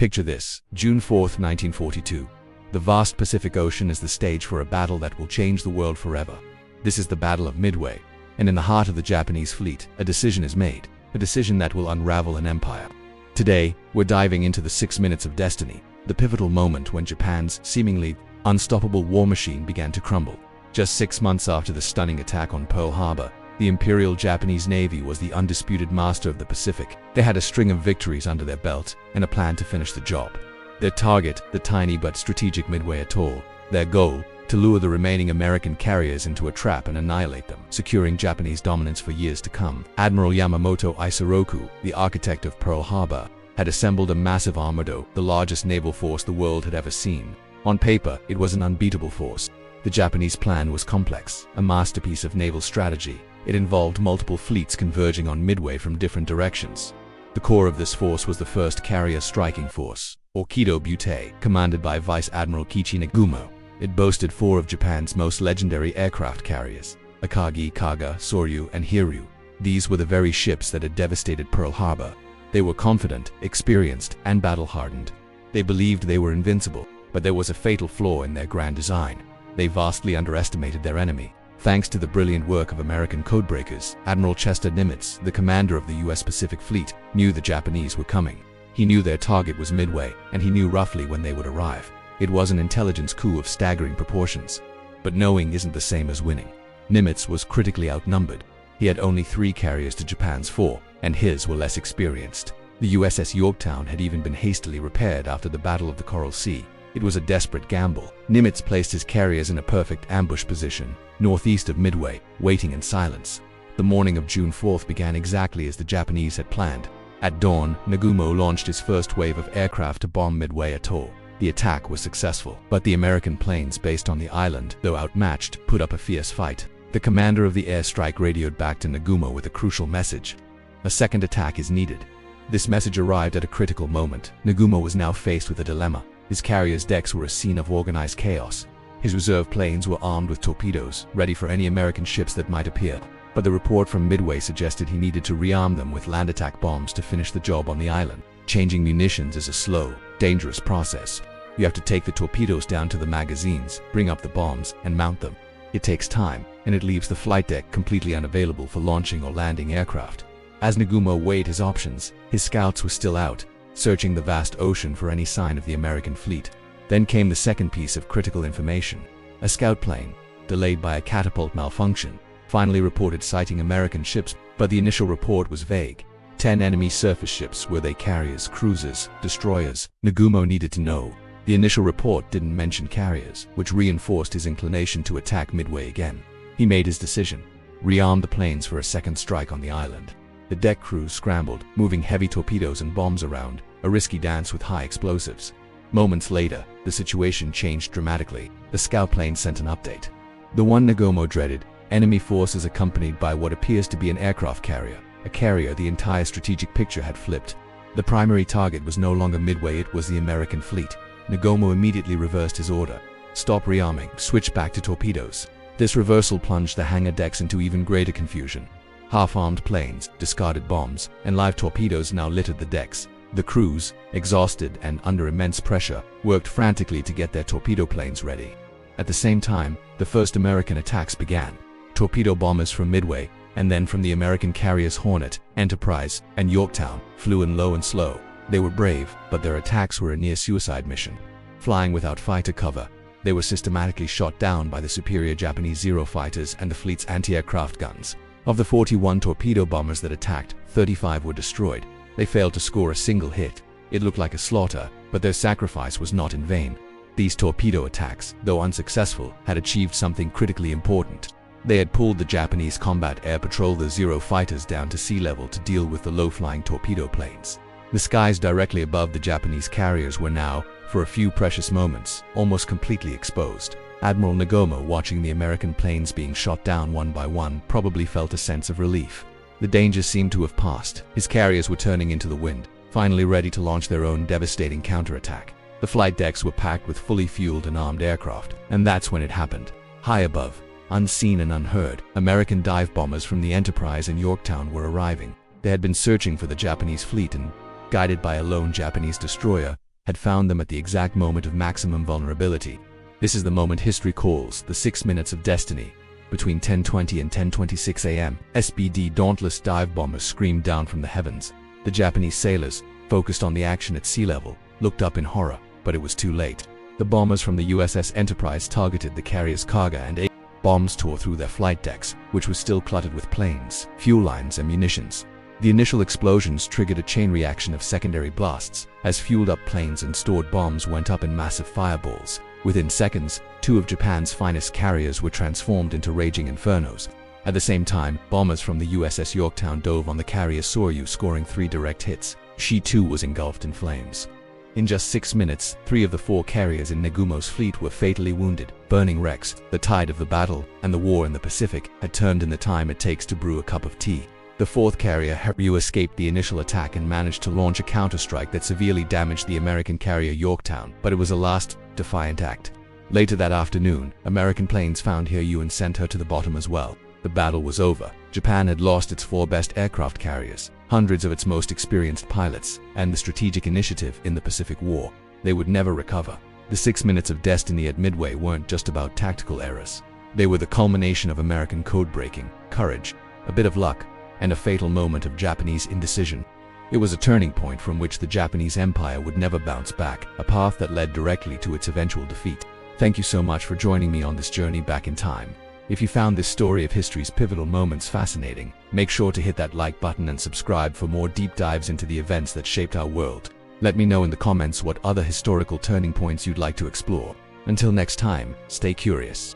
Picture this, June 4th, 1942. The vast Pacific Ocean is the stage for a battle that will change the world forever. This is the Battle of Midway, and in the heart of the Japanese fleet, a decision is made, a decision that will unravel an empire. Today, we're diving into the 6 minutes of destiny, the pivotal moment when Japan's seemingly unstoppable war machine began to crumble. Just 6 months after the stunning attack on Pearl Harbor, the Imperial Japanese Navy was the undisputed master of the Pacific. They had a string of victories under their belt and a plan to finish the job. Their target, the tiny but strategic Midway Atoll. Their goal, to lure the remaining American carriers into a trap and annihilate them, securing Japanese dominance for years to come. Admiral Yamamoto Isoroku, the architect of Pearl Harbor, had assembled a massive armado, the largest naval force the world had ever seen. On paper, it was an unbeatable force. The Japanese plan was complex, a masterpiece of naval strategy. It involved multiple fleets converging on Midway from different directions. The core of this force was the 1st Carrier Striking Force, or Kido Butte, commanded by Vice Admiral Kiichi Nagumo. It boasted 4 of Japan's most legendary aircraft carriers, Akagi, Kaga, Soryu, and Hiryu. These were the very ships that had devastated Pearl Harbor. They were confident, experienced, and battle-hardened. They believed they were invincible, but there was a fatal flaw in their grand design. They vastly underestimated their enemy. Thanks to the brilliant work of American codebreakers, Admiral Chester Nimitz, the commander of the U.S. Pacific Fleet, knew the Japanese were coming. He knew their target was Midway, and he knew roughly when they would arrive. It was an intelligence coup of staggering proportions. But knowing isn't the same as winning. Nimitz was critically outnumbered. He had only 3 carriers to Japan's 4, and his were less experienced. The USS Yorktown had even been hastily repaired after the Battle of the Coral Sea. It was a desperate gamble. Nimitz placed his carriers in a perfect ambush position, northeast of Midway, waiting in silence. The morning of June 4th began exactly as the Japanese had planned. At dawn, Nagumo launched his first wave of aircraft to bomb Midway Atoll. The attack was successful, but the American planes based on the island, though outmatched, put up a fierce fight. The commander of the airstrike radioed back to Nagumo with a crucial message. A second attack is needed. This message arrived at a critical moment. Nagumo was now faced with a dilemma. His carrier's decks were a scene of organized chaos. His reserve planes were armed with torpedoes, ready for any American ships that might appear. But the report from Midway suggested he needed to rearm them with land attack bombs to finish the job on the island. Changing munitions is a slow, dangerous process. You have to take the torpedoes down to the magazines, bring up the bombs, and mount them. It takes time, and it leaves the flight deck completely unavailable for launching or landing aircraft. As Nagumo weighed his options, his scouts were still out, searching the vast ocean for any sign of the American fleet. Then came the second piece of critical information. A scout plane, delayed by a catapult malfunction, finally reported sighting American ships, but the initial report was vague. 10 enemy surface ships, were they carriers, cruisers, destroyers? Nagumo needed to know. The initial report didn't mention carriers, which reinforced his inclination to attack Midway again. He made his decision. Rearm the planes for a second strike on the island. The deck crews scrambled, moving heavy torpedoes and bombs around, a risky dance with high explosives. Moments later, the situation changed dramatically. The scout plane sent an update. The one Nagumo dreaded, enemy forces accompanied by what appears to be an aircraft carrier. A carrier the entire strategic picture had flipped. The primary target was no longer Midway, it was the American fleet. Nagumo immediately reversed his order. Stop rearming, switch back to torpedoes. This reversal plunged the hangar decks into even greater confusion. Half-armed planes, discarded bombs, and live torpedoes now littered the decks. The crews, exhausted and under immense pressure, worked frantically to get their torpedo planes ready. At the same time, the first American attacks began. Torpedo bombers from Midway, and then from the American carriers Hornet, Enterprise, and Yorktown, flew in low and slow. They were brave, but their attacks were a near-suicide mission. Flying without fighter cover, they were systematically shot down by the superior Japanese Zero fighters and the fleet's anti-aircraft guns. Of the 41 torpedo bombers that attacked, 35 were destroyed. They failed to score a single hit. It looked like a slaughter, but their sacrifice was not in vain. These torpedo attacks, though unsuccessful, had achieved something critically important. They had pulled the Japanese combat air patrol, the Zero fighters, down to sea level to deal with the low-flying torpedo planes. The skies directly above the Japanese carriers were now, for a few precious moments, almost completely exposed. Admiral Nagumo, watching the American planes being shot down one by one, probably felt a sense of relief. The danger seemed to have passed. His carriers were turning into the wind, finally ready to launch their own devastating counterattack. The flight decks were packed with fully fueled and armed aircraft, and that's when it happened. High above, unseen and unheard, American dive bombers from the Enterprise and Yorktown were arriving. They had been searching for the Japanese fleet and, guided by a lone Japanese destroyer, had found them at the exact moment of maximum vulnerability. This is the moment history calls the 6 minutes of destiny. Between 10:20 and 10:26 a.m., SBD Dauntless dive bombers screamed down from the heavens. The Japanese sailors, focused on the action at sea level, looked up in horror, but it was too late. The bombers from the USS Enterprise targeted the carrier's cargo and bombs tore through their flight decks, which was still cluttered with planes, fuel lines, and munitions. The initial explosions triggered a chain reaction of secondary blasts, as fueled-up planes and stored bombs went up in massive fireballs. Within seconds, 2 of Japan's finest carriers were transformed into raging infernos. At the same time, bombers from the USS Yorktown dove on the carrier Soryu, scoring 3 direct hits. She too was engulfed in flames. In just 6 minutes, 3 of the 4 carriers in Nagumo's fleet were fatally wounded. Burning wrecks, the tide of the battle, and the war in the Pacific had turned in the time it takes to brew a cup of tea. The 4th carrier, Haryu, escaped the initial attack and managed to launch a counterstrike that severely damaged the American carrier Yorktown, but it was a last, defiant act. Later that afternoon, American planes found Haryu and sent her to the bottom as well. The battle was over. Japan had lost its 4 best aircraft carriers, hundreds of its most experienced pilots, and the strategic initiative in the Pacific War. They would never recover. The 6 minutes of destiny at Midway weren't just about tactical errors. They were the culmination of American code-breaking, courage, a bit of luck, and a fatal moment of Japanese indecision. It was a turning point from which the Japanese Empire would never bounce back, a path that led directly to its eventual defeat. Thank you so much for joining me on this journey back in time. If you found this story of history's pivotal moments fascinating, make sure to hit that like button and subscribe for more deep dives into the events that shaped our world. Let me know in the comments what other historical turning points you'd like to explore. Until next time, stay curious.